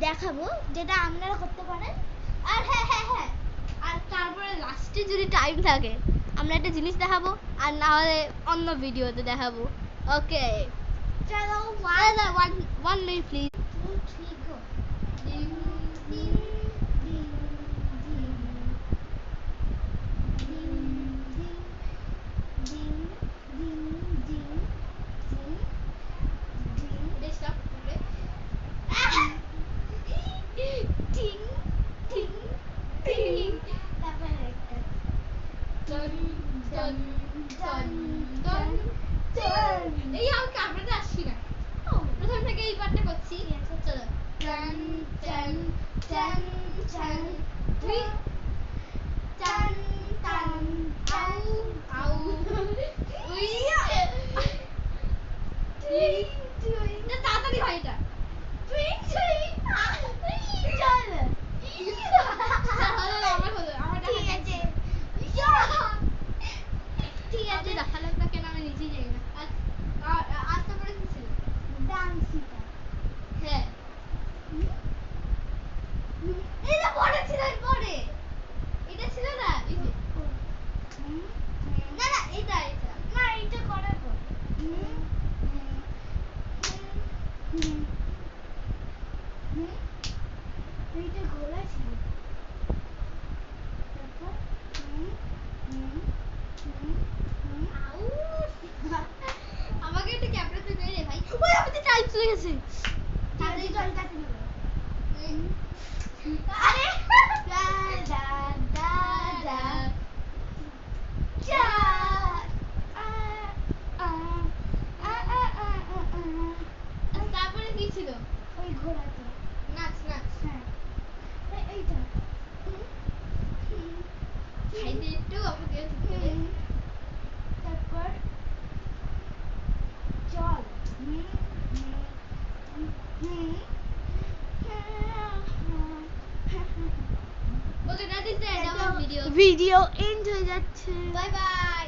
দেখাবো, যেটা আপনারা করতে পারেন। আর হ্যাঁ, আর তারপরে লাস্টে যদি টাইম থাকে আমরা একটা জিনিস দেখাবো, আর না হলে অন্য ভিডিওতে দেখাবো। ওকে চলো, one minute please. 2 3 go. Ding ding ding ding ding ding ding ding ding ding. Stop. Ding ding ding. তারপরে একটা dun dun dun dun dun. এই আমি কামড়াতে আসছি না, প্রথম থেকে এই পার্টটা করছি। চলো dun dun dun dun. তুই dun dun au au. উইয়া তুই তুই না, তাড়াতাড়ি হয় এটা। তুই তুই চল আমার হলো, আমার ঠিক আছে, ঠিক আছে। দেখালাম না কেন, আমি নিজেই যাই না। আর তারপরে কি ছিল? ডান্সিটা। হ্যাঁ, এটা পরে ছিল, পরে এটা ছিল না, এই যে না না, এটা না, এটা করার পর এইটা গোলা ছিল। তারপর আমাকে একটু ক্যামেরাতে দে রে ভাই। ওই আমাদের টাইম চলে গেছে। তাড়াতাড়ি চল, তাড়াতাড়ি বল। আরে দা দা দা দা চা তারপরে কি ছিল? ওই ঘোড়াটা নাচ নাচ। হ্যাঁ এইটা খাইতে একটু আমাকে তারপর চল okay, that is the end of our video end হয়ে যাচ্ছে। Bye bye.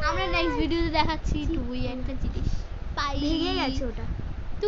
আমরা নেক্সট ভিডিওতে দেখাচ্ছি টুই একটা জিনিস। বাই। ভেঙে গেছে ওটা।